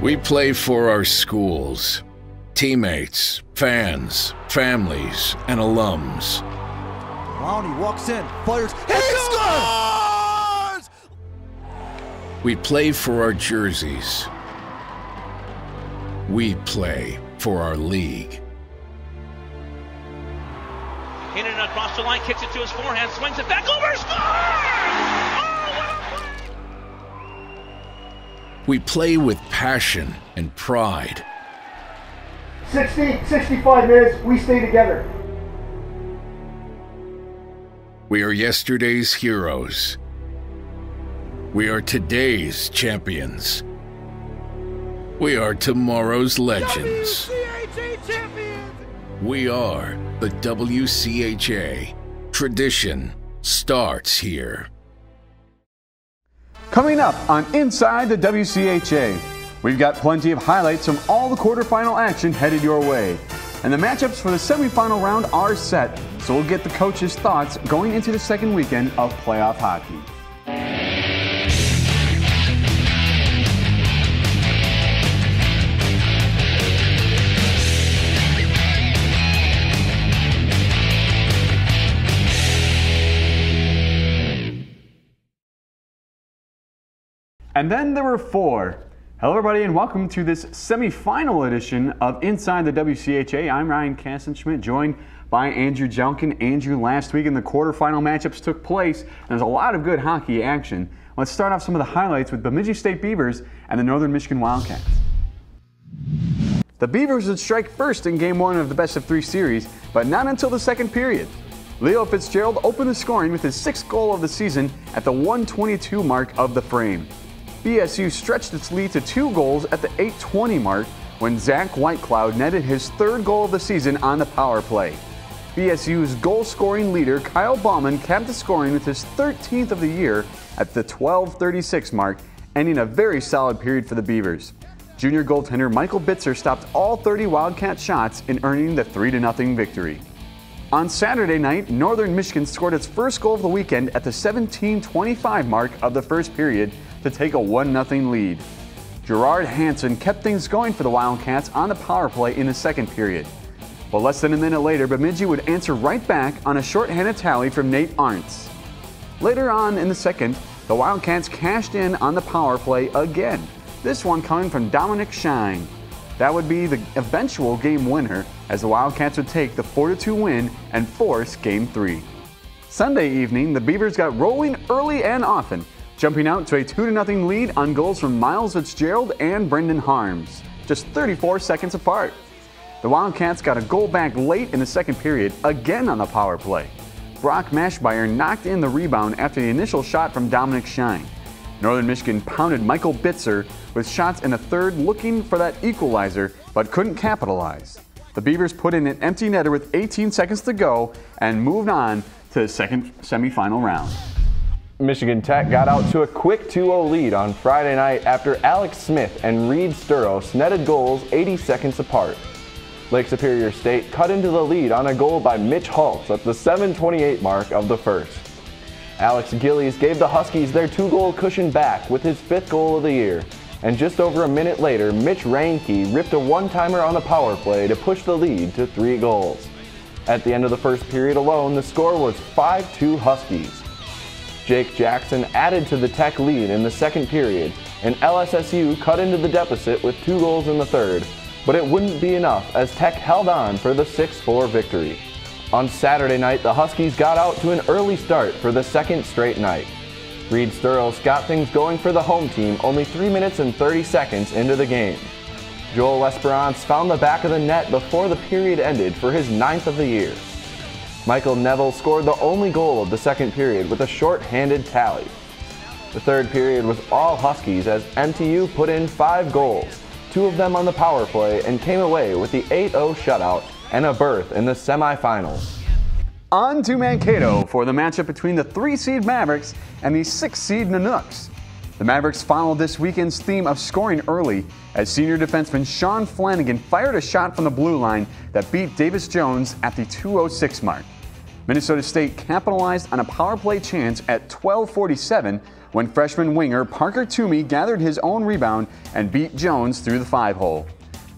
We play for our schools, teammates, fans, families, and alums. Lowney walks in, fires, he scores! We play for our jerseys. We play for our league. In and across the line, kicks it to his forehand, swings it back over, scores! We play with passion and pride. 65 minutes, we stay together. We are yesterday's heroes. We are today's champions. We are tomorrow's legends. WCHA champions! We are the WCHA. Tradition starts here. Coming up on Inside the WCHA, we've got plenty of highlights from all the quarterfinal action headed your way. And the matchups for the semifinal round are set, so we'll get the coaches' thoughts going into the second weekend of playoff hockey. And then there were four. Hello everybody and welcome to this semifinal edition of Inside the WCHA. I'm Ryan Kassenschmidt, joined by Andrew Jelkin. Andrew, last week in the quarterfinal matchups took place, and there's a lot of good hockey action. Let's start off some of the highlights with Bemidji State Beavers and the Northern Michigan Wildcats. The Beavers would strike first in Game 1 of the best-of-3 series, but not until the second period. Leo Fitzgerald opened the scoring with his sixth goal of the season at the 1:22 mark of the frame. BSU stretched its lead to 2 goals at the 8:20 mark when Zach Whitecloud netted his third goal of the season on the power play. BSU's goal-scoring leader Kyle Bauman capped the scoring with his 13th of the year at the 12:36 mark, ending a very solid period for the Beavers. Junior goaltender Michael Bitzer stopped all 30 Wildcat shots in earning the 3-0 victory. On Saturday night, Northern Michigan scored its first goal of the weekend at the 17:25 mark of the first period to take a 1-0 lead. Gerard Hansen kept things going for the Wildcats on the power play in the second period. But less than a minute later, Bemidji would answer right back on a shorthanded tally from Nate Arntz. Later on in the second, the Wildcats cashed in on the power play again, this one coming from Dominic Shine. That would be the eventual game winner, as the Wildcats would take the 4-2 win and force Game 3. Sunday evening, the Beavers got rolling early and often, jumping out to a 2-0 lead on goals from Miles Fitzgerald and Brendan Harms, just 34 seconds apart. The Wildcats got a goal back late in the second period, again on the power play. Brock Mashmeyer knocked in the rebound after the initial shot from Dominic Shine. Northern Michigan pounded Michael Bitzer with shots in the third looking for that equalizer, but couldn't capitalize. The Beavers put in an empty netter with 18 seconds to go and moved on to the second semifinal round. Michigan Tech got out to a quick 2-0 lead on Friday night after Alex Smith and Reed Sturos netted goals 80 seconds apart. Lake Superior State cut into the lead on a goal by Mitch Holtz at the 7:28 mark of the first. Alex Gillies gave the Huskies their 2-goal cushion back with his 5th goal of the year, and just over a minute later, Mitch Reinke ripped a one-timer on the power play to push the lead to 3 goals. At the end of the first period alone, the score was 5-2 Huskies. Jake Jackson added to the Tech lead in the second period, and LSSU cut into the deficit with 2 goals in the third, but it wouldn't be enough as Tech held on for the 6-4 victory. On Saturday night, the Huskies got out to an early start for the second straight night. Reed Sturos got things going for the home team only 3 minutes and 30 seconds into the game. Joel Esperance found the back of the net before the period ended for his 9th of the year. Michael Neville scored the only goal of the second period with a short-handed tally. The third period was all Huskies as MTU put in 5 goals, 2 of them on the power play, and came away with the 8-0 shutout and a berth in the semifinals. On to Mankato for the matchup between the 3-seed Mavericks and the 6-seed Nanooks. The Mavericks followed this weekend's theme of scoring early as senior defenseman Sean Flanagan fired a shot from the blue line that beat Davis Jones at the 2:06 mark. Minnesota State capitalized on a power play chance at 12:47 when freshman winger Parker Toomey gathered his own rebound and beat Jones through the 5-hole.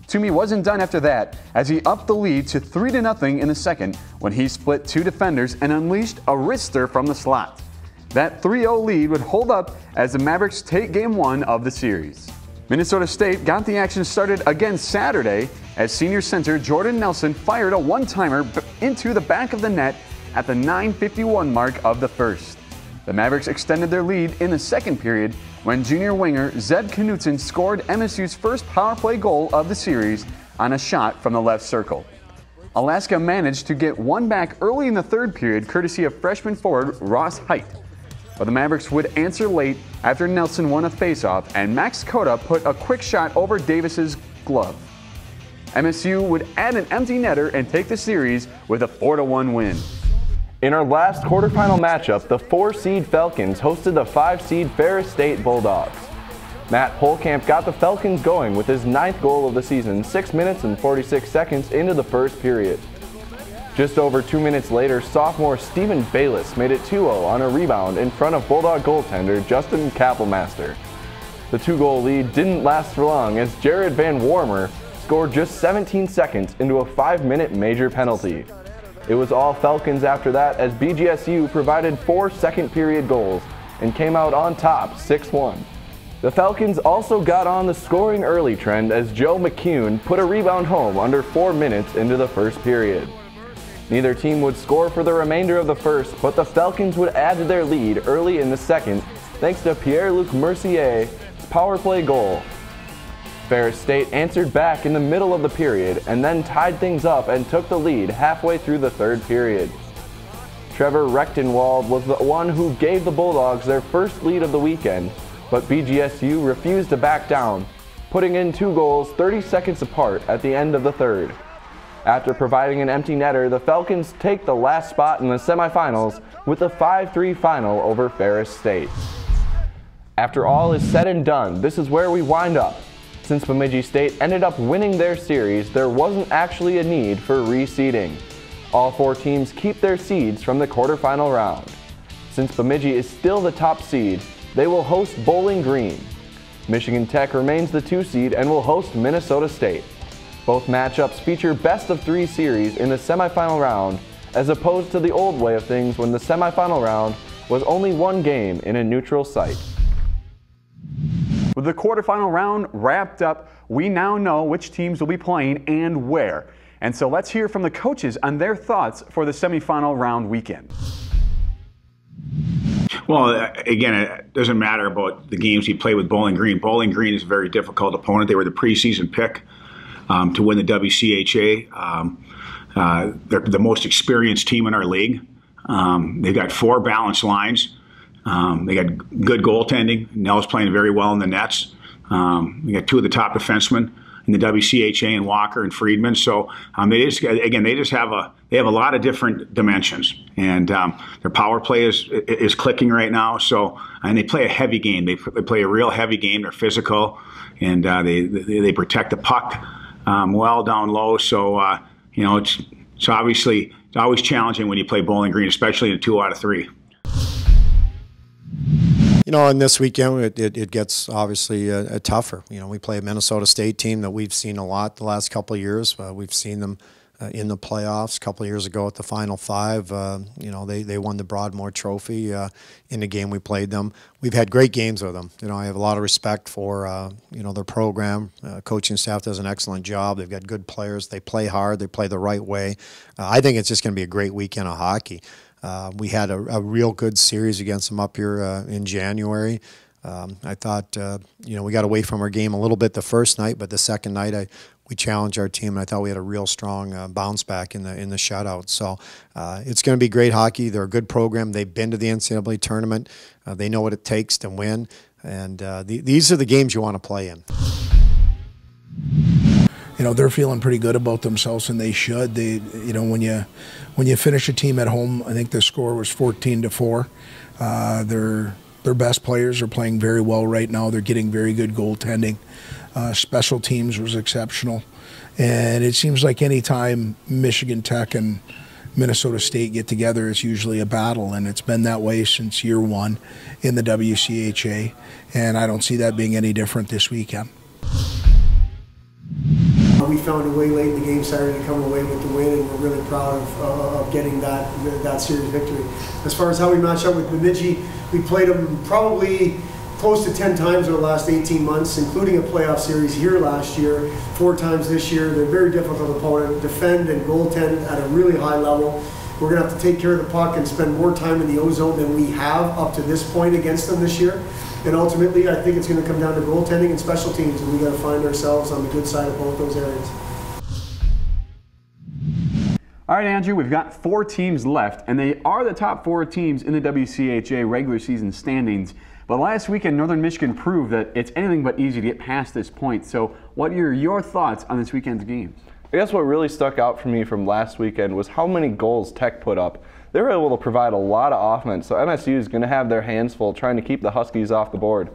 Toomey wasn't done after that, as he upped the lead to 3-0 in the second when he split two defenders and unleashed a wrister from the slot. That 3-0 lead would hold up as the Mavericks take Game 1 of the series. Minnesota State got the action started again Saturday as senior center Jordan Nelson fired a one-timer into the back of the net at the 9:51 mark of the first. The Mavericks extended their lead in the second period when junior winger Zed Knutson scored MSU's first power play goal of the series on a shot from the left circle. Alaska managed to get one back early in the third period courtesy of freshman forward Ross Height. But the Mavericks would answer late after Nelson won a faceoff and Max Cota put a quick shot over Davis's glove. MSU would add an empty netter and take the series with a 4-1 win. In our last quarterfinal matchup, the 4-seed Falcons hosted the 5-seed Ferris State Bulldogs. Matt Polkamp got the Falcons going with his 9th goal of the season 6 minutes and 46 seconds into the first period. Just over 2 minutes later, sophomore Stephen Bayless made it 2-0 on a rebound in front of Bulldog goaltender Justin Kappelmaster. The 2-goal lead didn't last for long as Jared Van Warmer scored just 17 seconds into a 5-minute major penalty. It was all Falcons after that as BGSU provided 4 second-period goals and came out on top 6-1. The Falcons also got on the scoring early trend as Joe McCune put a rebound home under 4 minutes into the first period. Neither team would score for the remainder of the first, but the Falcons would add to their lead early in the second thanks to Pierre-Luc Mercier's power play goal. Ferris State answered back in the middle of the period and then tied things up and took the lead halfway through the third period. Trevor Rechtenwald was the one who gave the Bulldogs their first lead of the weekend, but BGSU refused to back down, putting in 2 goals 30 seconds apart at the end of the third. After providing an empty netter, the Falcons take the last spot in the semifinals with a 5-3 final over Ferris State. After all is said and done, this is where we wind up. Since Bemidji State ended up winning their series, there wasn't actually a need for reseeding. All 4 teams keep their seeds from the quarterfinal round. Since Bemidji is still the top seed, they will host Bowling Green. Michigan Tech remains the 2 seed and will host Minnesota State. Both matchups feature best-of-3 series in the semifinal round, as opposed to the old way of things when the semifinal round was only 1 game in a neutral site. With the quarterfinal round wrapped up, we now know which teams will be playing and where. And so let's hear from the coaches on their thoughts for the semifinal round weekend. Well, again, it doesn't matter about the games you play with Bowling Green. Bowling Green is a very difficult opponent. They were the preseason pick to win the WCHA. They're the most experienced team in our league. They've got 4 balanced lines. They got good goaltending. Nell's playing very well in the nets. We got 2 of the top defensemen in the WCHA, and Walker and Friedman. So they just have a lot of different dimensions, and their power play is clicking right now. So and they play a heavy game. They play a real heavy game. They're physical, and they protect the puck well down low. So it's obviously always challenging when you play Bowling Green, especially in a 2 out of 3. And this weekend it gets obviously tougher. We play a Minnesota State team that we've seen a lot the last couple of years. We've seen them in the playoffs a couple of years ago at the Final 5. They won the Broadmoor Trophy in the game we played them. We've had great games with them. I have a lot of respect for their program. Coaching staff does an excellent job. They've got good players. They play hard. They play the right way. I think it's just going to be a great weekend of hockey. We had a real good series against them up here in January. I thought, we got away from our game a little bit the first night, but the second night we challenged our team, and I thought we had a real strong bounce back in the shutout. So it's going to be great hockey. They're a good program. They've been to the NCAA tournament. They know what it takes to win, and these are the games you want to play in. They're feeling pretty good about themselves, and they should. When you finish a team at home, I think the score was 14-4. Their best players are playing very well right now. They're getting very good goaltending. Special teams was exceptional, and it seems like any time Michigan Tech and Minnesota State get together, it's usually a battle, and it's been that way since year one in the WCHA, and I don't see that being any different this weekend. We found a way late in the game Saturday to come away with the win, and we're really proud of getting that series victory. As far as how we match up with Bemidji, we played them probably close to 10 times over the last 18 months, including a playoff series here last year, 4 times this year. They're a very difficult opponent, defend and goaltend at a really high level. We're going to have to take care of the puck and spend more time in the O-zone than we have up to this point against them this year. And ultimately, I think it's going to come down to goaltending and special teams, and we've got to find ourselves on the good side of both those areas. All right, Andrew, we've got 4 teams left, and they are the top 4 teams in the WCHA regular season standings. But last weekend, Northern Michigan proved that it's anything but easy to get past this point. So what are your thoughts on this weekend's games? I guess what really stuck out for me from last weekend was how many goals Tech put up. They were able to provide a lot of offense, so MSU is going to have their hands full trying to keep the Huskies off the board.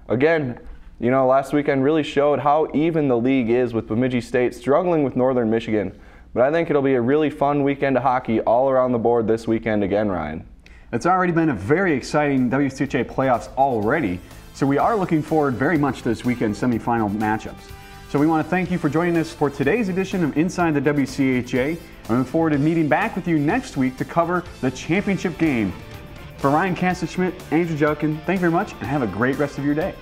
Again, you know, last weekend really showed how even the league is, with Bemidji State struggling with Northern Michigan. But I think it'll be a really fun weekend of hockey all around the board this weekend again, Ryan. It's already been a very exciting WCHA playoffs already, so we are looking forward very much to this weekend's semifinal matchups. So we want to thank you for joining us for today's edition of Inside the WCHA. I look forward to meeting back with you next week to cover the championship game. For Ryan Kassenschmidt, Andrew Judkin, thank you very much, and have a great rest of your day.